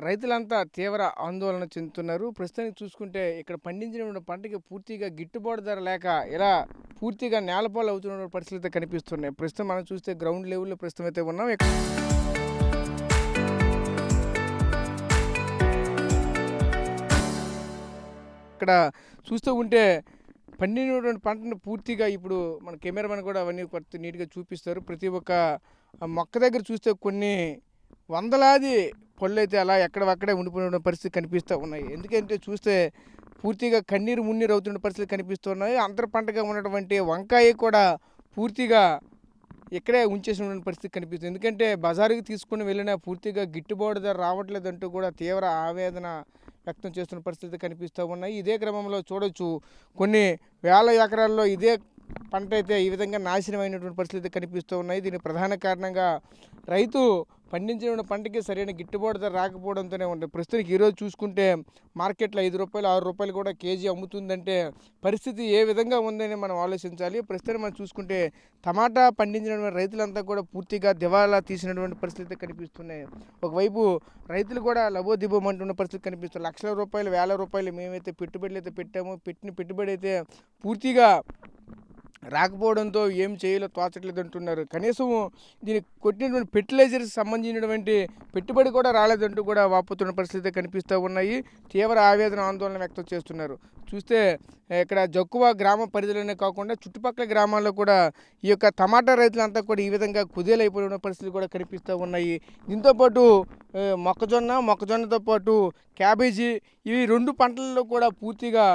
రైతులంతా తీవ్ర ఆందోళన చెందుతున్నారు. ప్రస్తుతానికి చూసుకుంటే ఇక్కడ పండించిన పంటకి పూర్తిగా గిట్టుబాటు ధర లేక ఇలా పూర్తిగా నేలపాలు అవుతున్న పరిస్థితులు అయితే కనిపిస్తున్నాయి. ప్రస్తుతం మనం చూస్తే గ్రౌండ్ లెవెల్‌లో ప్రస్తుతం అయితే ఉన్నాం. ఇక్కడ చూస్తూ ఉంటే పండినటువంటి పంటను పూర్తిగా ఇప్పుడు మన కెమెరామెన్ కూడా అవన్నీ కొత్త నీట్‌గా చూపిస్తారు. ప్రతి ఒక్క మొక్క దగ్గర చూస్తే కొన్ని వందలాది పళ్ళైతే అలా ఎక్కడవక్కడే ఉండిపోయిన పరిస్థితి కనిపిస్తూ ఉన్నాయి. ఎందుకంటే చూస్తే పూర్తిగా కన్నీరు మున్నీరు అవుతున్న పరిస్థితులు కనిపిస్తున్నాయి. అంతర పంటగా ఉన్నటువంటి వంకాయ కూడా పూర్తిగా ఇక్కడే ఉంచేసినటువంటి పరిస్థితి కనిపిస్తుంది. ఎందుకంటే బజారుకి తీసుకుని వెళ్ళినా పూర్తిగా గిట్టుబాటు ధర రావట్లేదంటూ కూడా తీవ్ర ఆవేదన వ్యక్తం చేస్తున్న పరిస్థితి కనిపిస్తూ ఉన్నాయి. ఇదే క్రమంలో చూడొచ్చు కొన్ని వేల ఎకరాల్లో ఇదే పంట అయితే ఈ విధంగా నాశనమైనటువంటి పరిస్థితి కనిపిస్తూ ఉన్నాయి. దీనికి ప్రధాన కారణంగా రైతు పండించిన పంటకి సరైన గిట్టుబాటు ధర రాకపోవడంతోనే ఉంటుంది. ప్రస్తుతానికి ఈరోజు చూసుకుంటే మార్కెట్లో ₹5, ₹6 కూడా కేజీ అమ్ముతుందంటే పరిస్థితి ఏ విధంగా ఉందని మనం ఆలోచించాలి. ప్రస్తుతం మనం చూసుకుంటే టమాటా పండించినటువంటి రైతులంతా కూడా పూర్తిగా దివాలా తీసినటువంటి పరిస్థితి కనిపిస్తున్నాయి. ఒకవైపు రైతులు కూడా లబోదిబోమంటున్న పరిస్థితి కనిపిస్తుంది. లక్షల రూపాయలు, వేల రూపాయలు మేమైతే పెట్టుబడులు అయితే పెట్టాము, పెట్టిన పెట్టుబడి అయితే పూర్తిగా రాకపోవడంతో ఏం చేయాలో తోచట్లేదు అంటున్నారు. కనీసం దీనికి కొట్టినటువంటి ఫెర్టిలైజర్స్ సంబంధించినటువంటి పెట్టుబడి కూడా రాలేదంటూ కూడా వాపోతున్న పరిస్థితి కనిపిస్తూ ఉన్నాయి. తీవ్ర ఆవేదన ఆందోళన వ్యక్తం చేస్తున్నారు. చూస్తే ఇక్కడ జక్కువ గ్రామ పరిధిలోనే కాకుండా చుట్టుపక్కల గ్రామాల్లో కూడా ఈ యొక్క టమాటా రైతులంతా కూడా ఈ విధంగా కుదేలైపోయిన పరిస్థితులు కూడా కనిపిస్తూ ఉన్నాయి. దీంతోపాటు మొక్కజొన్నతో పాటు క్యాబేజీ ఇవి 2 పంటలలో కూడా పూర్తిగా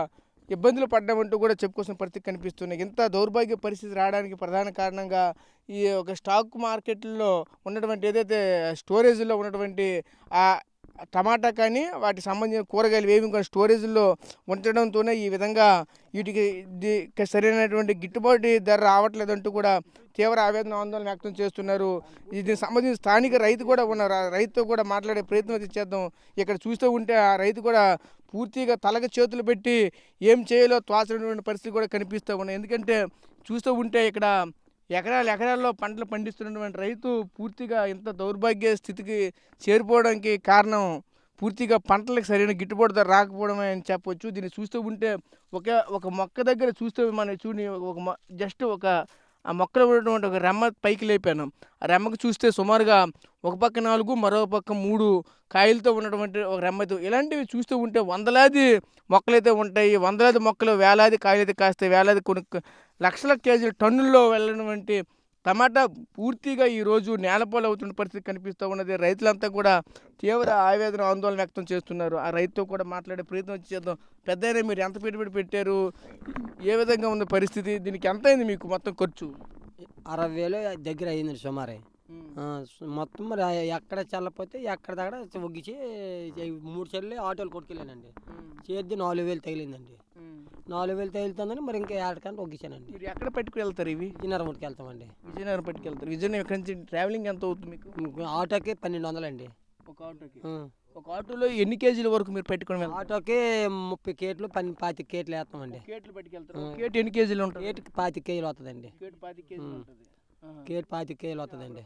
ఇబ్బందులు పడ్డామంటూ కూడా చెప్పుకోవాల్సిన పరిస్థితి కనిపిస్తున్నాయి. ఇంత దౌర్భాగ్య పరిస్థితి రావడానికి ప్రధాన కారణంగా ఈ ఒక స్టాక్ మార్కెట్లో ఉన్నటువంటి ఏదైతే స్టోరేజ్లో ఉన్నటువంటి ఆ టమాటా కానీ వాటికి సంబంధించిన కూరగాయలు ఏమి కూడా స్టోరేజ్లో ఉంచడంతోనే ఈ విధంగా వీటికి సరైనటువంటి గిట్టుబాటు ధర రావట్లేదంటూ కూడా తీవ్ర ఆవేదన ఆందోళన వ్యక్తం చేస్తున్నారు. దీనికి సంబంధించి స్థానిక రైతు కూడా ఉన్నారు. ఆ రైతుతో కూడా మాట్లాడే ప్రయత్నం అయితే చేద్దాం. ఇక్కడ చూస్తూ ఉంటే ఆ రైతు కూడా పూర్తిగా తలకి చేతులు పెట్టి ఏం చేయాలో తోచనటువంటి పరిస్థితి కూడా కనిపిస్తూ ఉన్నాయి. ఎందుకంటే చూస్తూ ఉంటే ఇక్కడ ఎకరాల్లో పంటలు పండిస్తున్నటువంటి రైతు పూర్తిగా ఇంత దౌర్భాగ్య స్థితికి చేరిపోవడానికి కారణం పూర్తిగా పంటలకు సరైన గిట్టుబాటు ధర రాకపోవడమే అని చెప్పవచ్చు. దీన్ని చూస్తూ ఉంటే ఒక మొక్క దగ్గర చూస్తే మనం జస్ట్ ఆ మొక్కలో ఉన్నటువంటి ఒక రెమ్మ పైకి లేపాను. ఆ రెమ్మకు చూస్తే సుమారుగా ఒక పక్క 4 మరో పక్క 3 కాయలతో ఉన్నటువంటి ఒక రెమ్మతో ఇలాంటివి చూస్తూ ఉంటే వందలాది మొక్కలైతే ఉంటాయి. వందలాది మొక్కలు వేలాది కాయలైతే కాస్తాయి. వేలాది లక్షల కేజీలు టన్నుల్లో వెళ్ళినటువంటి టమాటా పూర్తిగా ఈరోజు నేలపాలు అవుతున్న పరిస్థితి కనిపిస్తూ ఉన్నది. రైతులంతా కూడా తీవ్ర ఆవేదన ఆందోళన వ్యక్తం చేస్తున్నారు. ఆ రైతుతో కూడా మాట్లాడే ప్రయత్నం చేద్దాం. పెద్దయినా మీరు ఎంత పెట్టుబడి పెట్టారు, ఏ విధంగా ఉంది పరిస్థితి, దీనికి ఎంత అయింది మీకు మొత్తం ఖర్చు? 60,000 దగ్గర అయిందండి సుమారే. మొత్తం మరి ఎక్కడ చల్లపోతే ఎక్కడ దగ్గర ఒగ్గిచి 3 చెల్లి ఆటోలు కొట్టుకెళ్ళానండి. చేద్ది 4,000 తగిలిందండి. 4,000 తగిలితుందని మరి ఇంకా ఏడకంటే ఒగ్గించానండి. మీరు ఎక్కడ పట్టుకు వెళ్తారు ఇవి? విజయనగరంకి వెళ్తామండి. విజయనగరం పట్టుకెళ్తారు. విజయనగరం ఎక్కడి నుంచి ట్రావెలింగ్ ఎంత అవుతుంది మీకు? ఆటోకి 1,200 అండి. ఒక ఆటోకి? ఒక ఆటోలో ఎన్ని కేజీల వరకు మీరు పెట్టుకుని వెళ్తారు? ఆటోకి 30 కేట్లు 25 కేట్లు వేస్తామండి. కేట్లు పట్టుకెళ్తారు. కేటు ఎన్ని కేజీలు ఉంటుంది? కేటుకి 25 కేజీలు వస్తుందండి. కేటు 25 కేజీలు ఉంటుంది. కేటు 25 కేజీలు వస్తుందండి.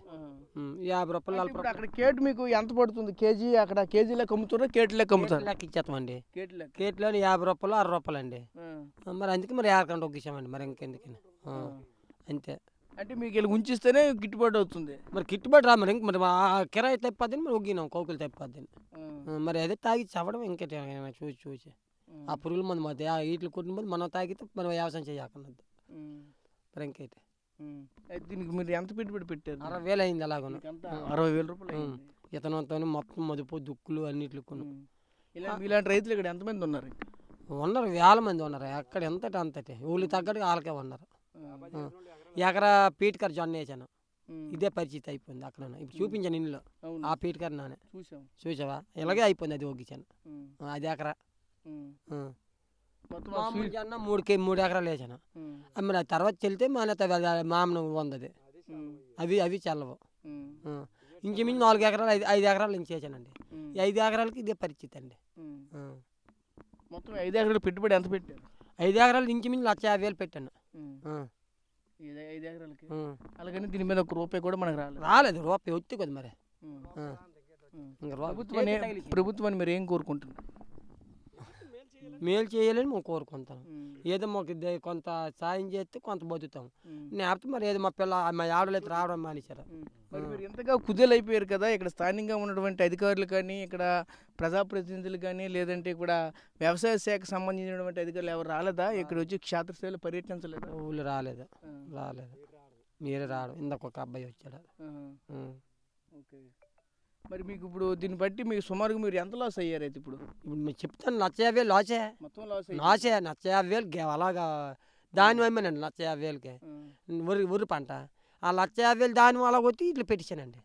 ₹50 40. అక్కడ కేటు మీకు ఎంత పడుతుంది కేజీ? అక్కడ కేజీలకు అమ్ముతారా కేట్లకి అమ్ముతారు? లెక్క ఇచ్చేస్తామండి. కేట్లకి కేట్లోని ₹50 60 అండి. మరి అందుకే మరి ఏడకంటే ఒగ్గించామండి. మరి ఇంకెందుకని అంతే. అంటే మీకు ఇలా ఉంచిస్తేనే గిట్టుబాటు అవుతుంది. మరి గిట్టుబాటు రా మరి మరి కిరాయి తప్పిద్దని మరి ఒగ్గినాం కౌకులు తప్పిద్దని. మరి అదే తాగి చవడం ఇంకటి చూసి ఆ పురుగుల మంది మధ్య వీటిని కొట్టిన మంది మనం తాగితే మనం వ్యవసాయం చేయకున్నది. మరి ఇంకైతే దీనికి మీరు ఎంత పెట్టుబడి పెట్టారు? 60,000 అయింది. అలాగ ₹60,000 ఇతనంతో మొత్తం మదుపు దుక్కులు అన్నిట్లు ఇలాంటి రైతులు ఇక్కడ ఎంతమంది ఉన్నారు? ఉన్నారు, వేల మంది ఉన్నారు. ఎక్కడ ఎంతటి అంతటి ఊళ్ళు తగ్గట్టు వాళ్ళకే ఉన్నారు. ఎకరా పీటికర్ జొన్న వేసాను. ఇదే పరిస్థితి అయిపోయింది. అక్కడ ఇప్పుడు చూపించాను ఇంట్లో ఆ పీటికర్ నానే చూసావా ఇలాగే అయిపోయింది. అది ఒగ్గించాను. అది ఎకరా జొన్న 3 ఎకరాలు వేసాను. మరి తర్వాత చెల్లితే మామను వందది అవి చల్లవు. ఇంచుమించు 4 ఎకరాలు 5 ఎకరాలు నుంచి వేసానండి. 5 ఎకరాలకి ఇదే పరిస్థితి అండి. మొత్తం 5 ఎకరాలు పెట్టుబడి ఎంత పెట్టారు? 5 ఎకరాలు ఇంచుమించు 1,50,000 పెట్టాను. 5 ఎకరాలకి అలాగని దీని మీద ₹1 కూడా మనకు రాలేదు. రూపాయి వచ్చి కదా మరి. ఇంకా ప్రభుత్వాన్ని మీరు ఏం కోరుకుంటున్నారు? మేలు చేయాలని మేము కోరుకుంటాం. ఏదో మాకు కొంత సాయం చేస్తే కొంత బతుకుతాం. లేకపోతే మరి ఏదో మా ఆడలేదు రావడం మానేశారు. మరి మీరు ఎంతగా కుదేలైపోయారు కదా, ఇక్కడ స్థానికంగా ఉన్నటువంటి అధికారులు కానీ, ఇక్కడ ప్రజాప్రతినిధులు కానీ, లేదంటే ఇక్కడ వ్యవసాయ శాఖకు సంబంధించినటువంటి అధికారులు ఎవరు రాలేదా? ఇక్కడ వచ్చి క్షేత్రస్థాయిలో పర్యటించలేదా? ఊళ్ళు రాలేదు. మీరే రావడం. ఇందాక ఒక అబ్బాయి వచ్చాడు. ఓకే. మరి మీకు ఇప్పుడు దీన్ని బట్టి మీకు సుమారుగా మీరు ఎంత లాస్ అయ్యారు అయితే? ఇప్పుడు మీరు చెప్తాను 1,50,000 లాసే. మొత్తం లాస్ 1,50,000 అలాగా దాని అమ్మానండి 1,50,000కి వరి పంట. ఆ 1,50,000 దాని అలా కొట్టి ఇట్లా పెట్టించానండి.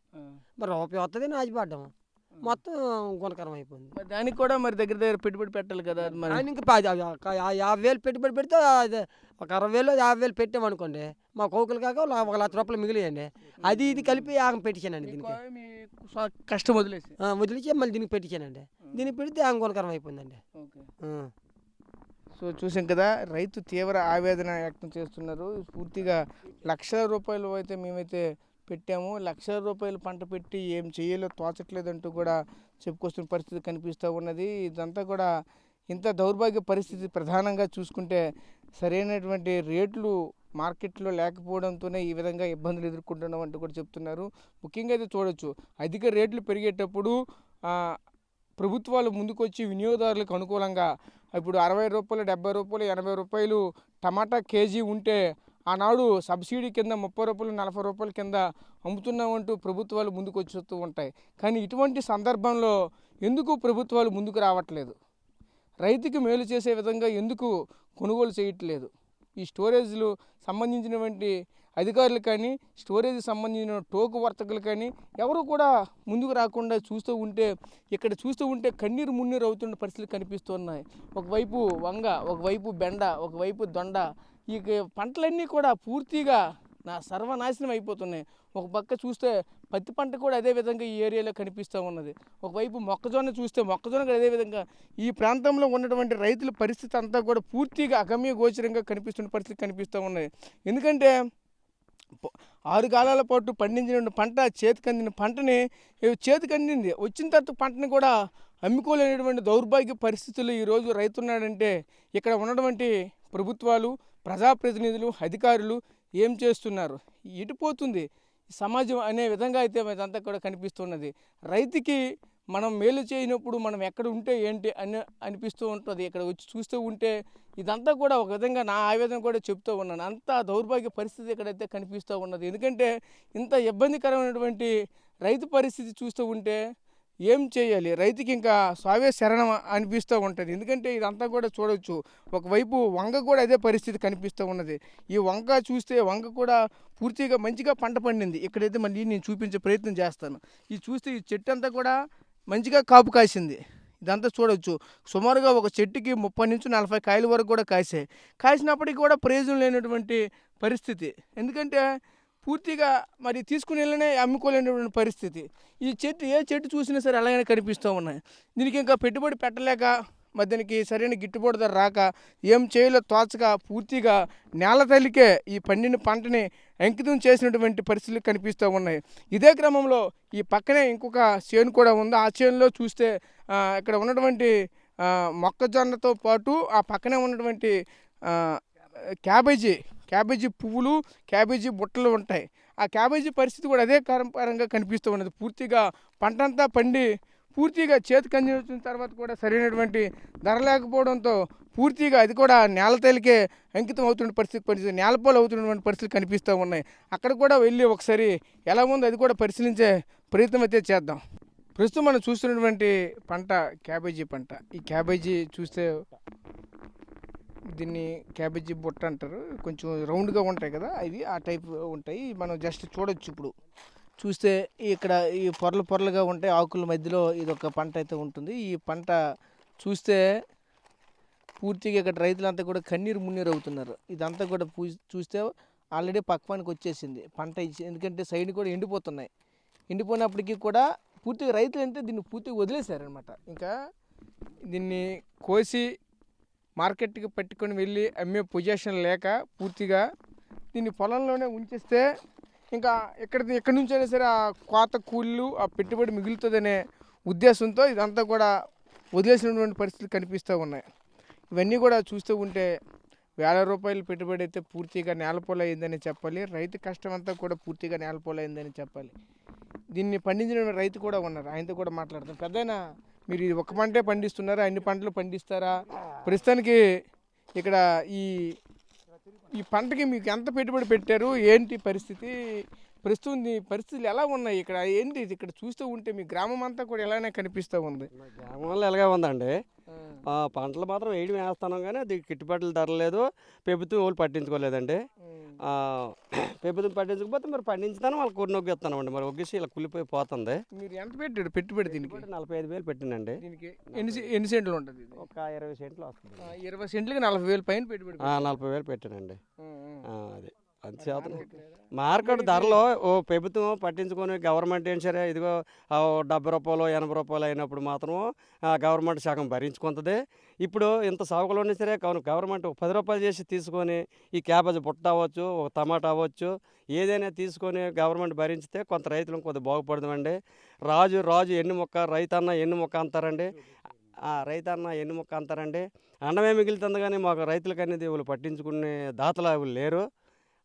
మరి రూపాయి వస్తుంది నాచిపడ్డాము మొత్తం గుణకరం అయిపోయింది. మరి దానికి కూడా మరి దగ్గర దగ్గర పెట్టుబడి పెట్టాలి కదా. మరి ఆయన ఇంకా 50,000 పెట్టుబడి పెడితే ఒక 60,000 50,000 పెట్టామనుకోండి, మా కోకులు కాక ఒక ₹1,00,000 మిగిలియండి. అది ఇది కలిపి ఆగం పెట్టించానండి. దీనికి కష్టం వదిలేసి మళ్ళీ దీనికి పెట్టించానండి. దీనికి పెడితే ఆగం గుణకరం అయిపోయిందండి. సో చూసాం కదా, రైతు తీవ్ర ఆవేదన వ్యక్తం చేస్తున్నారు. పూర్తిగా ₹1,00,000 అయితే మేమైతే పెట్టాము, ₹1,00,000 పంట పెట్టి ఏం చేయాలో తోచట్లేదంటూ కూడా చెప్పుకొస్తున్న పరిస్థితి కనిపిస్తూ ఉన్నది. ఇదంతా కూడా ఇంత దౌర్భాగ్య పరిస్థితి ప్రధానంగా చూసుకుంటే సరైనటువంటి రేట్లు మార్కెట్లో లేకపోవడంతోనే ఈ విధంగా ఇబ్బందులు ఎదుర్కొంటున్నాం అంటూ కూడా చెప్తున్నారు. ముఖ్యంగా అయితే చూడొచ్చు, అధిక రేట్లు పెరిగేటప్పుడు ప్రభుత్వాలు ముందుకొచ్చి వినియోగదారులకు అనుకూలంగా ఇప్పుడు ₹60, ₹70, ₹80 టమాటా కేజీ ఉంటే ఆనాడు సబ్సిడీ కింద ₹30, ₹40 కింద అమ్ముతున్నామంటూ ప్రభుత్వాలు ముందుకు వచ్చేస్తూ ఉంటాయి. కానీ ఇటువంటి సందర్భంలో ఎందుకు ప్రభుత్వాలు ముందుకు రావట్లేదు? రైతుకి మేలు చేసే విధంగా ఎందుకు కొనుగోలు చేయట్లేదు? ఈ స్టోరేజ్లు సంబంధించినటువంటి అధికారులు కానీ, స్టోరేజ్ సంబంధించిన టోకు వర్తకులు కానీ ఎవరు కూడా ముందుకు రాకుండా చూస్తూ ఉంటే కన్నీరు మున్నీరు అవుతున్న పరిస్థితులు కనిపిస్తున్నాయి. ఒకవైపు వంగ, ఒకవైపు బెండ, ఒకవైపు దొండ, ఈ పంటలన్నీ కూడా పూర్తిగా సర్వనాశనం అయిపోతున్నాయి. ఒక పక్క చూస్తే పత్తి పంట కూడా అదే విధంగా ఈ ఏరియాలో కనిపిస్తూ ఉన్నది. ఒకవైపు మొక్కజొన్న చూస్తే మొక్కజొన్న కూడా అదేవిధంగా ఈ ప్రాంతంలో ఉన్నటువంటి రైతుల పరిస్థితి అంతా కూడా పూర్తిగా అగమ్య గోచరంగా కనిపిస్తున్న పరిస్థితి కనిపిస్తూ ఉన్నది. ఎందుకంటే 6 కాలాల పాటు పండించిన పంట చేతికందింది వచ్చిన తర్వాత పంటని కూడా అమ్ముకోలేనటువంటి దౌర్భాగ్య పరిస్థితుల్లో ఈరోజు రైతున్నాడంటే ఇక్కడ ఉన్నటువంటి ప్రభుత్వాలు, ప్రజాప్రతినిధులు, అధికారులు ఏం చేస్తున్నారు? ఎటుపోతుంది సమాజం అనే విధంగా అయితే ఇదంతా కూడా కనిపిస్తున్నది. రైతుకి మనం మేలు చేయనప్పుడు మనం ఎక్కడ ఉంటే ఏంటి అనిపిస్తూ ఉంటుంది. ఇక్కడ వచ్చి చూస్తూ ఉంటే ఇదంతా కూడా ఒక విధంగా నా ఆవేదన కూడా చెప్తూ ఉన్నాను. అంత దౌర్భాగ్య పరిస్థితి ఇక్కడైతే కనిపిస్తూ ఉన్నది. ఎందుకంటే ఇంత ఇబ్బందికరమైనటువంటి రైతు పరిస్థితి చూస్తూ ఉంటే ఏం చేయాలి? రైతుకి ఇంకా స్వావే శరణం అనిపిస్తూ ఉంటుంది. ఎందుకంటే ఇదంతా కూడా చూడవచ్చు, ఒకవైపు వంగ కూడా అదే పరిస్థితి కనిపిస్తూ ఉన్నది. ఈ వంగ చూస్తే వంగ కూడా పూర్తిగా మంచిగా పంట పండింది. ఇక్కడైతే మళ్ళీ నేను చూపించే ప్రయత్నం చేస్తాను. ఈ చూస్తే ఈ చెట్టు అంతా కూడా మంచిగా కాపు కాసింది. ఇదంతా చూడవచ్చు, సుమారుగా ఒక చెట్టుకి 30 నుంచి 40 కాయల వరకు కూడా కాసినప్పటికీ కూడా ప్రయోజనం లేనటువంటి పరిస్థితి. ఎందుకంటే పూర్తిగా మరి తీసుకుని వెళ్ళనే అమ్ముకోలేనటువంటి పరిస్థితి. ఈ చెట్టు ఏ చెట్టు చూసినా సరే అలాగనే కనిపిస్తూ ఉన్నాయి. దీనికి ఇంకా పెట్టుబడి పెట్టలేక, మరి దీనికి సరైన గిట్టుబాటు ధర రాక, ఏం చేయాలో తోచక పూర్తిగా నేల తల్లికే ఈ పండిన పంటని అంకితం చేసినటువంటి పరిస్థితులు కనిపిస్తూ ఉన్నాయి. ఇదే క్రమంలో ఈ పక్కనే ఇంకొక చేను కూడా ఉంది. ఆ చేనులో చూస్తే ఇక్కడ ఉన్నటువంటి మొక్కజొన్నతో పాటు ఆ పక్కనే ఉన్నటువంటి క్యాబేజీ పువ్వులు, క్యాబేజీ బుట్టలు ఉంటాయి. ఆ క్యాబేజీ పరిస్థితి కూడా అదే పరంగా కనిపిస్తూ ఉన్నది. పూర్తిగా పంట అంతా పండి పూర్తిగా చేతికి అందించిన తర్వాత కూడా సరైనటువంటి ధర లేకపోవడంతో పూర్తిగా అది కూడా నేల తేలికే అంకితం అవుతున్న పరిస్థితి నేలపాలు అవుతున్నటువంటి పరిస్థితులు కనిపిస్తూ ఉన్నాయి. అక్కడ కూడా వెళ్ళి ఒకసారి ఎలా ఉందో అది కూడా పరిశీలించే ప్రయత్నం అయితే చేద్దాం. ప్రస్తుతం మనం చూస్తున్నటువంటి పంట క్యాబేజీ పంట. ఈ క్యాబేజీ చూస్తే దీన్ని క్యాబేజీ బుట్ట అంటారు. కొంచెం రౌండ్గా ఉంటాయి కదా, ఇవి ఆ టైప్ ఉంటాయి. మనం జస్ట్ చూడొచ్చు. ఇప్పుడు చూస్తే ఇక్కడ ఈ పొరలుగా ఉంటాయి ఆకుల మధ్యలో ఇదొక పంట అయితే ఉంటుంది. ఈ పంట చూస్తే పూర్తిగా ఇక్కడ రైతులంతా కూడా కన్నీరు మున్నీరు అవుతున్నారు. ఇదంతా కూడా చూస్తే ఆల్రెడీ పక్వానికి వచ్చేసింది పంట. ఎందుకంటే సైడ్ కూడా ఎండిపోయినప్పటికీ కూడా పూర్తిగా రైతులు అంటే దీన్ని పూర్తిగా వదిలేశారనమాట. ఇంకా దీన్ని కోసి మార్కెట్కి పట్టుకొని వెళ్ళి అమ్మే పొజిషన్ లేక పూర్తిగా దీన్ని పొలంలోనే ఉంచేస్తే ఇంకా ఎక్కడి నుంచైనా సరే ఆ కోత కూలీలు, ఆ పెట్టుబడి మిగులుతుందనే ఉద్దేశంతో ఇదంతా కూడా వదిలేసినటువంటి పరిస్థితులు కనిపిస్తూ ఉన్నాయి. ఇవన్నీ కూడా చూస్తూ ఉంటే వేల రూపాయలు పెట్టుబడి అయితే పూర్తిగా నేలపోలైందని చెప్పాలి. రైతు కష్టం అంతా కూడా పూర్తిగా నేలపోలైందని చెప్పాలి. దీన్ని పండించిన రైతు కూడా ఉన్నారు, ఆయనతో కూడా మాట్లాడతాం. పెద్దయినా మీరు ఇది ఒక పంటే పండిస్తున్నారా, అన్ని పంటలు పండిస్తారా? ప్రస్తుతానికి ఇక్కడ ఈ ఈ పంటకి మీకు ఎంత పెట్టుబడి పెట్టారు, ఏంటి పరిస్థితి, ప్రస్తుతం ఈ పరిస్థితులు ఎలా ఉన్నాయి ఇక్కడ, ఏంటి ఇక్కడ చూస్తూ ఉంటే మీ గ్రామం అంతా కూడా ఎలానే కనిపిస్తూ ఉంది? గ్రామంలో ఎలాగే ఉందండి, పంటలు మాత్రం వేయడం వేస్తున్నాం కానీ అది గిట్టుబాట్లు ధర లేదు. ప్రభుత్వం వాళ్ళు పట్టించుకోలేదండి. ప్రభుత్వం పట్టించకపోతే మరి పండించుతాను వాళ్ళు కొన్ని ఒగ్గిస్తామండి. మరి ఒగ్గేసి ఇలా కుళ్ళిపోయి పోతుంది. మీరు ఎంత పెట్టాడు పెట్టుబడి దీనికి? 45,000 పెట్టినండి. దీనికి ఎన్ని సెంట్లు ఉంటుంది? ఇది ఒక 20 సెంట్లు వస్తుంది. 20 సెంట్లకి 40,000 పైన పెట్టుబడి. 40,000 పెట్టానండి. అది అంతేతం మార్కెట్ ధరలో ఓ ప్రభుత్వం పట్టించుకొని గవర్నమెంట్ ఏం సరే ఇదిగో 70 రూపాయలు 80 రూపాయలు అయినప్పుడు మాత్రం గవర్నమెంట్ సగం భరించుకుంటుంది. ఇప్పుడు ఇంత సౌకర్యంలో సరే గవర్నమెంట్ 10 రూపాయలు చేసి తీసుకొని ఈ క్యాబేజ్ బుట్ట అవ్వచ్చు, ఒక టమాటా అవ్వచ్చు, ఏదైనా తీసుకొని గవర్నమెంట్ భరించితే కొంత రైతులకు కొద్దిగా బాగుపడుతుందండి. రాజు ఎన్ని మొక్క, రైతన్న ఎన్ని మొక్క అంటారండి. రైతన్న ఎన్ని మొక్క అంటారండి. అన్నమే మిగులుతుంది కానీ మాకు రైతులకు అనేది వాళ్ళు పట్టించుకునే దాతలు వాళ్ళు లేరు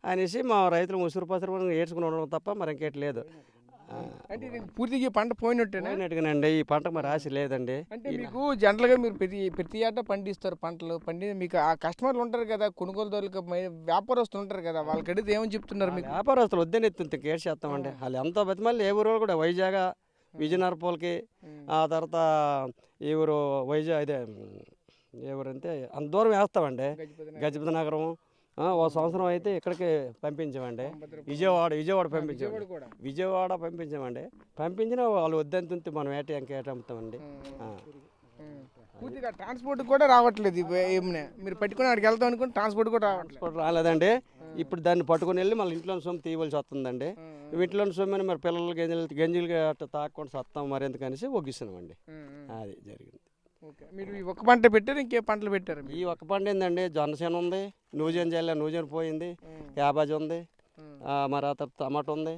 అనేసి మా రైతులు ముసురు పసురు ఏడ్చుకుని ఉండడం తప్ప మరి ఇంకేటి లేదు. అంటే పూర్తిగా ఈ పంట పోయినట్టుగానండి. ఈ పంటకు మరి ఆశ లేదండి. అంటే మీకు జనరల్గా మీరు ప్రతి ఏటా పండిస్తారు పంటలు. మీకు ఆ కస్టమర్లు ఉంటారు కదా, కొనుగోలుదారులకు వ్యాపారస్తులు ఉంటారు కదా, వాళ్ళకి అడిగితే ఏమని చెప్తున్నారు? మీకు వ్యాపారస్తులు వద్దని ఎత్తుంది కేర్ చేస్తామండి. వాళ్ళు ఎంతో బతిమాలి. ఏ ఊరు కూడా వైజాగ్ విజయనగరంకి, ఆ తర్వాత ఈ ఊరు వైజాగ్ ఇదే ఏ ఊరు అంటే అంత దూరం వేస్తామండి. గజపతి నగరం ఓ సంవత్సరం అయితే ఇక్కడికి పంపించామండి. విజయవాడ పంపించామండి. పంపించిన వాళ్ళు వద్దంతుంటే మనం ఇంకేట అమ్ముతామండి. పూర్తిగా ట్రాన్స్పోర్ట్ కూడా రావట్లేదు. మీరు పట్టుకుని అక్కడికి వెళ్తాం అనుకుని ట్రాన్స్పోర్ట్ కూడా రాలేదండి. ఇప్పుడు దాన్ని పట్టుకుని వెళ్ళి మళ్ళీ ఇంట్లోని సొమ్ము తీయవలసి వస్తుందండి. ఇంట్లోని సొమ్ముని మరి పిల్లలు గంజులు అట్లా తాకుండా సత్తాం మరి ఎందుకనేసి ఒగ్గిస్తున్నామండి. అది జరిగింది. మీరు ఈ ఒక్క పంట పెట్టారు, ఇంకే పంటలు పెట్టారు? ఈ ఒక్క పంట ఏందండి, జొన్నసేన ఉంది, నూజెన్ జల్లా నూజెన్ పోయింది, క్యాబేజ్ ఉంది, మరి ఆ తర్వాత టమాటో ఉంది,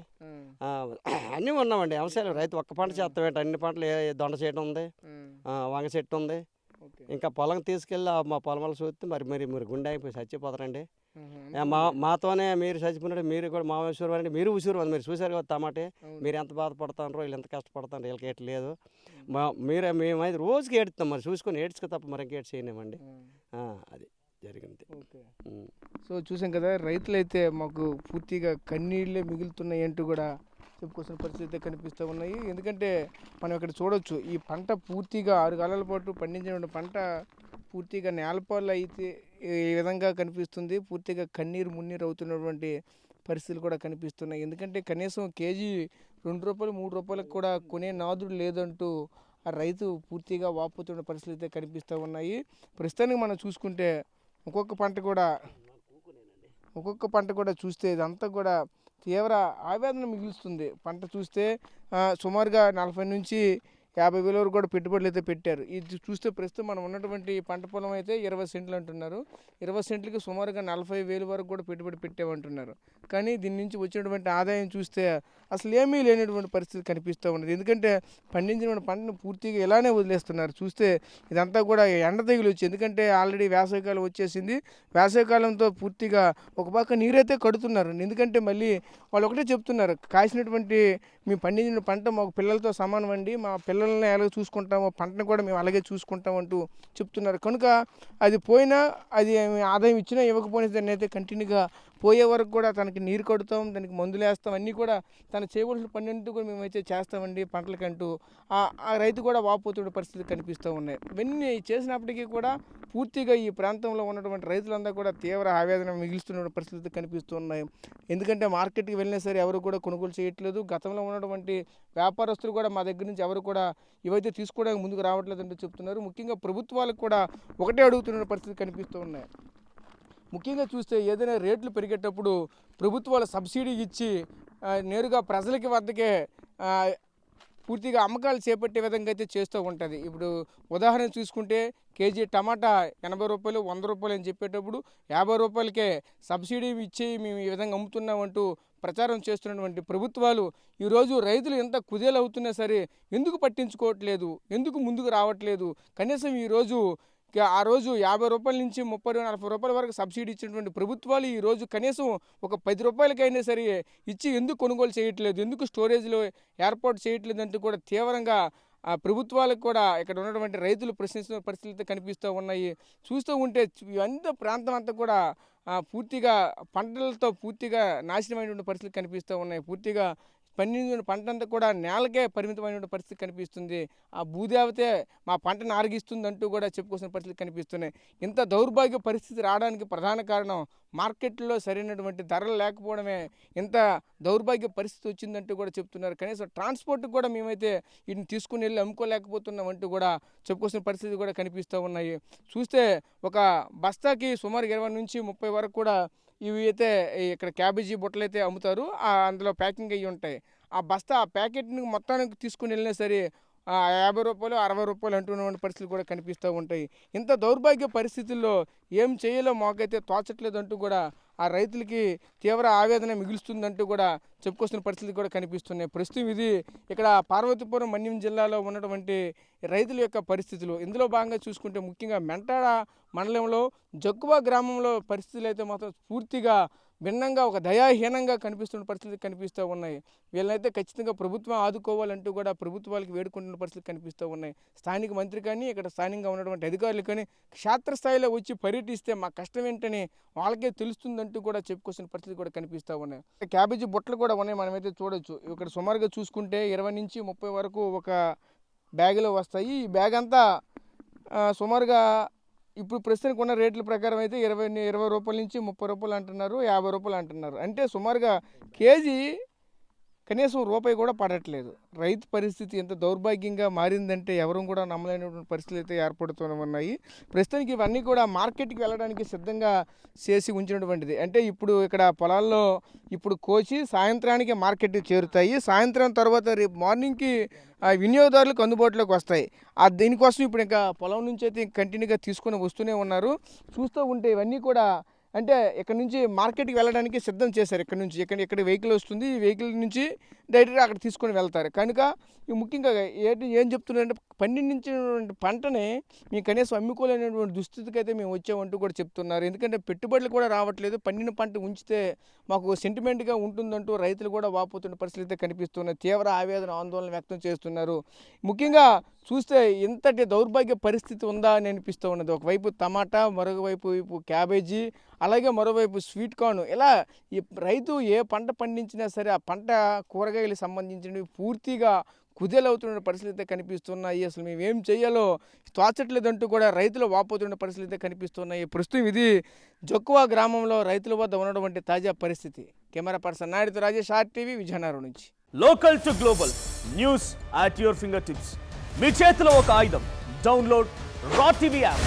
అన్నీ ఉన్నామండి. అంశాలు రైతు ఒక్క పంట చేస్తామేంటి, అన్ని పంటలు దొండ చెట్టు ఉంది, వంగ చెట్టు ఉంది. ఇంకా పొలం తీసుకెళ్ళి మా పొలం చూస్తే మరి గుండె అయిపోయి చచ్చిపోతారండి. మాతోనే మీరు చచ్చిపోయినట్టు మీరు కూడా మా ఉసూరు అంటే మీరు ఉసూరు మీరు చూసారు కదా టమాటే, మీరు ఎంత బాధపడతారో వీళ్ళు ఎంత కష్టపడతారో వీళ్ళకి ఏటి లేదు. మేమైతే రోజుకి ఏడుస్తాం, మరి చూసుకొని ఏడ్చుకో తప్ప మరి ఇంకేటి చేయలేమండి. అది జరిగింది. సో చూసాం కదా, రైతులైతే మాకు పూర్తిగా కన్నీళ్ళే మిగులుతున్నాయి అంటూ కూడా చెప్పుకోవాల్సిన పరిస్థితి కనిపిస్తూ ఉన్నాయి. ఎందుకంటే మనం ఇక్కడ చూడవచ్చు, ఈ పంట పూర్తిగా 6 కాలాల పాటు పండించిన పంట పూర్తిగా నేలపాలు అయితే ఈ విధంగా కనిపిస్తుంది. పూర్తిగా కన్నీరు మున్నీరు అవుతున్నటువంటి పరిస్థితులు కూడా కనిపిస్తున్నాయి. ఎందుకంటే కనీసం కేజీ 2 రూపాయలు 3 రూపాయలకు కూడా కొనే నాదుడు లేదంటూ ఆ రైతు పూర్తిగా వాపోతున్న పరిస్థితులు అయితే కనిపిస్తూ ఉన్నాయి. ప్రస్తుతానికి మనం చూసుకుంటే ఒక్కొక్క పంట కూడా చూస్తే ఇదంతా కూడా తీవ్ర ఆవేదన మిగులుస్తుంది. పంట చూస్తే సుమారుగా 40 నుంచి 50,000 వరకు కూడా పెట్టుబడులు అయితే పెట్టారు. ఇది చూస్తే ప్రస్తుతం మనం ఉన్నటువంటి పంట పొలం అయితే 20 సెంట్లు అంటున్నారు. 20 సెంట్లకి సుమారుగా 40,000 వరకు కూడా పెట్టుబడి పెట్టామంటున్నారు. కానీ దీని నుంచి వచ్చినటువంటి ఆదాయం చూస్తే అసలు ఏమీ లేనటువంటి పరిస్థితి కనిపిస్తూ ఉన్నది. ఎందుకంటే పండించిన పంటను పూర్తిగా ఇలానే వదిలేస్తున్నారు. చూస్తే ఇదంతా కూడా ఎండ తెగులు వచ్చి, ఎందుకంటే ఆల్రెడీ వేసవికాలం వచ్చేసింది. వేసవికాలంతో పూర్తిగా ఒక పక్క నీరైతే కడుతున్నారు. ఎందుకంటే మళ్ళీ వాళ్ళు ఒకటే చెప్తున్నారు, కాసినటువంటి మేము పండించిన పంట మాకు పిల్లలతో సమానం అండి, మా పిల్లల్ని ఎలాగ చూసుకుంటామో పంటను కూడా మేము అలాగే చూసుకుంటాం అంటూ చెప్తున్నారు. కనుక అది పోయినా, అది ఆదాయం ఇచ్చినా ఇవ్వకపోయినా దాన్ని అయితే కంటిన్యూగా పోయే వరకు కూడా తనకి నీరు కడుతాం, దానికి మందులు వేస్తాం, అన్నీ కూడా తను చేయవలసిన పన్నెండు కూడా మేమైతే చేస్తామండి పంటలకంటూ ఆ రైతు కూడా వాపోతున్న పరిస్థితి కనిపిస్తూ ఉన్నాయి. ఇవన్నీ చేసినప్పటికీ కూడా పూర్తిగా ఈ ప్రాంతంలో ఉన్నటువంటి రైతులందరూ కూడా తీవ్ర ఆవేదన మిగులుస్తున్న పరిస్థితి కనిపిస్తూ ఉన్నాయి. ఎందుకంటే మార్కెట్కి వెళ్ళినా సరే ఎవరు కూడా కొనుగోలు చేయట్లేదు. గతంలో ఉన్నటువంటి వ్యాపారస్తులు కూడా మా దగ్గర నుంచి ఎవరు కూడా ఇవైతే తీసుకోవడానికి ముందుకు రావట్లేదంటూ చెప్తున్నారు. ముఖ్యంగా ప్రభుత్వాలకు కూడా ఒకటే అడుగుతున్న పరిస్థితి కనిపిస్తూ ఉన్నాయి. ముఖ్యంగా చూస్తే ఏదైనా రేట్లు పెరిగేటప్పుడు ప్రభుత్వాలు సబ్సిడీ ఇచ్చి నేరుగా ప్రజలకి వద్దకే పూర్తిగా అమ్మకాలు చేపట్టే విధంగా అయితే చేస్తూ ఉంటుంది. ఇప్పుడు ఉదాహరణ చూసుకుంటే కేజీ టమాటా 80 రూపాయలు 100 రూపాయలు అని చెప్పేటప్పుడు 50 రూపాయలకే సబ్సిడీ ఇచ్చి మేము ఈ విధంగా అమ్ముతున్నామంటూ ప్రచారం చేస్తున్నటువంటి ప్రభుత్వాలు ఈరోజు రైతులు ఎంత కుదేలవుతున్నా సరే ఎందుకు పట్టించుకోవట్లేదు, ఎందుకు ముందుకు రావట్లేదు? కనీసం ఈరోజు ఆ రోజు 50 రూపాయల నుంచి 30-40 రూపాయల వరకు సబ్సిడీ ఇచ్చినటువంటి ప్రభుత్వాలు ఈరోజు కనీసం ఒక 10 రూపాయలకైనా సరే ఇచ్చి ఎందుకు కొనుగోలు చేయట్లేదు, ఎందుకు స్టోరేజ్లో ఏర్పాటు చేయట్లేదు అంటూ కూడా తీవ్రంగా ఆ ప్రభుత్వాలకు కూడా ఇక్కడ ఉన్నటువంటి రైతులు ప్రశ్నిస్తున్న పరిస్థితులు కనిపిస్తూ ఉన్నాయి. చూస్తూ ఉంటే ఇవంతా ప్రాంతం అంతా కూడా పూర్తిగా పంటలతో పూర్తిగా నాశనమైనటువంటి పరిస్థితులు కనిపిస్తూ ఉన్నాయి. పూర్తిగా పండించిన పంట అంతా కూడా నేలకే పరిమితమైనటువంటి పరిస్థితి కనిపిస్తుంది. ఆ భూదేవతే మా పంటను ఆరగిస్తుంది అంటూ కూడా చెప్పుకోవాల్సిన పరిస్థితులు కనిపిస్తున్నాయి. ఇంత దౌర్భాగ్య పరిస్థితి రావడానికి ప్రధాన కారణం మార్కెట్లో సరైనటువంటి ధరలు లేకపోవడమే ఇంత దౌర్భాగ్య పరిస్థితి వచ్చిందంటూ కూడా చెప్తున్నారు. కనీసం ట్రాన్స్పోర్ట్కి కూడా మేమైతే వీటిని తీసుకుని వెళ్ళి అమ్ముకోలేకపోతున్నాం అంటూ కూడా చెప్పుకోవాల్సిన పరిస్థితి కూడా కనిపిస్తూ ఉన్నాయి. చూస్తే ఒక బస్తాకి సుమారు 20 నుంచి 30 వరకు కూడా ఇవి అయితే ఇక్కడ క్యాబేజీ బుట్టలు అయితే అమ్ముతారు. అందులో ప్యాకింగ్ అయ్యి ఉంటాయి. ఆ ప్యాకెట్ని మొత్తానికి తీసుకుని వెళ్ళినా సరే 50 రూపాయలు 60 రూపాయలు అంటున్నటువంటి పరిస్థితులు కూడా కనిపిస్తూ ఉంటాయి. ఇంత దౌర్భాగ్య పరిస్థితుల్లో ఏం చేయాలో మాకైతే తోచట్లేదు అంటూ కూడా ఆ రైతులకి తీవ్ర ఆవేదన మిగులుస్తుందంటూ కూడా చెప్పుకోవాల్సిన పరిస్థితులు కూడా కనిపిస్తున్నాయి. ప్రస్తుతం ఇది ఇక్కడ పార్వతీపురం మన్యం జిల్లాలో ఉన్నటువంటి రైతుల యొక్క పరిస్థితులు. ఇందులో భాగంగా చూసుకుంటే ముఖ్యంగా మెంటాడ మండలంలో జక్కువ గ్రామంలో పరిస్థితులు అయితే మాత్రం పూర్తిగా భిన్నంగా ఒక దయాహీనంగా కనిపిస్తున్న పరిస్థితులు కనిపిస్తూ ఉన్నాయి. వీళ్ళనైతే ఖచ్చితంగా ప్రభుత్వం ఆదుకోవాలంటూ కూడా ప్రభుత్వాలకు వేడుకుంటున్న పరిస్థితులు కనిపిస్తూ ఉన్నాయి. స్థానిక మంత్రి కానీ ఇక్కడ స్థానికంగా ఉన్నటువంటి అధికారులు కానీ క్షేత్రస్థాయిలో వచ్చి పర్యటిస్తే మా కష్టం ఏంటని వాళ్ళకే తెలుస్తుందంటూ కూడా చెప్పుకోవాల్సిన పరిస్థితులు కూడా కనిపిస్తూ ఉన్నాయి. క్యాబేజీ బుట్టలు కూడా ఉన్నాయి, మనమైతే చూడొచ్చు. ఇక్కడ సుమారుగా చూసుకుంటే 20 నుంచి 30 వరకు ఒక బ్యాగులో వస్తాయి. ఈ బ్యాగ్ అంతా సుమారుగా ఇప్పుడు ప్రస్తుతానికి ఉన్న రేట్ల ప్రకారం అయితే 20 రూపాయల నుంచి 30 రూపాయలు అంటున్నారు, 50 రూపాయలు అంటున్నారు. అంటే సుమారుగా కేజీ కనీసం రూపాయి కూడా పడట్లేదు. రైతు పరిస్థితి ఎంత దౌర్భాగ్యంగా మారిందంటే ఎవరు కూడా నమ్మలేనటువంటి పరిస్థితులు అయితే ఏర్పడుతూ ఉన్నాయి. ప్రస్తుతానికి ఇవన్నీ కూడా మార్కెట్కి వెళ్ళడానికి సిద్ధంగా చేసి ఉంచినటువంటిది. అంటే ఇప్పుడు ఇక్కడ పొలాల్లో ఇప్పుడు కోసి సాయంత్రానికి మార్కెట్కి చేరుతాయి. సాయంత్రం తర్వాత రేపు మార్నింగ్కి వినియోగదారులకు అందుబాటులోకి వస్తాయి. దీనికోసం ఇప్పుడు ఇంకా పొలం నుంచి అయితే కంటిన్యూగా తీసుకొని వస్తూనే ఉన్నారు. చూస్తూ ఉంటే ఇవన్నీ కూడా అంటే ఇక్కడ నుంచి మార్కెట్కి వెళ్ళడానికి సిద్ధం చేశారు. ఇక్కడ నుంచి ఇక్కడ వెహికల్ వస్తుంది, ఈ వెహికల్ నుంచి డైరెక్ట్గా అక్కడ తీసుకొని వెళ్తారు. కనుక ముఖ్యంగా ఏం చెప్తున్నారంటే పండించినటువంటి పంటని మేము కనీసం అమ్ముకోలేనటువంటి దుస్థితికి అయితే మేము వచ్చామంటూ కూడా చెప్తున్నారు. ఎందుకంటే పెట్టుబడులు కూడా రావట్లేదు, పండిన పంట ఉంచితే మాకు సెంటిమెంట్గా ఉంటుందంటూ రైతులు కూడా వాపోతున్న పరిస్థితులు అయితే కనిపిస్తున్నాయి. తీవ్ర ఆవేదన ఆందోళన వ్యక్తం చేస్తున్నారు. ముఖ్యంగా చూస్తే ఇంతటి దౌర్భాగ్య పరిస్థితి ఉందా అని అనిపిస్తూ ఉన్నది. ఒకవైపు టమాటా, మరొకవైపు క్యాబేజీ, అలాగే మరోవైపు స్వీట్ కార్న్, ఇలా ఈ రైతు ఏ పంట పండించినా సరే ఆ పంట కూరగాయలకు సంబంధించినవి పూర్తిగా కుదేలవుతున్న పరిస్థితులు అయితే కనిపిస్తున్నాయి. అసలు మేము ఏం చేయాలో తోచట్లేదంటూ కూడా రైతులు వాపోతున్న పరిస్థితులు అయితే కనిపిస్తున్నాయి. ప్రస్తుతం ఇది జక్కువ గ్రామంలో రైతుల వద్ద ఉన్నటువంటి తాజా పరిస్థితి. కెమెరా పర్సన్ నాయుడుతో రాజేష్, RTV, విజయనగరం నుంచి. Local to global news at your finger tips. మీ చేతిలో ఒక ఆయుధం. Download R TV app.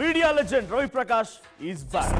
Media legend Ravi Prakash is back.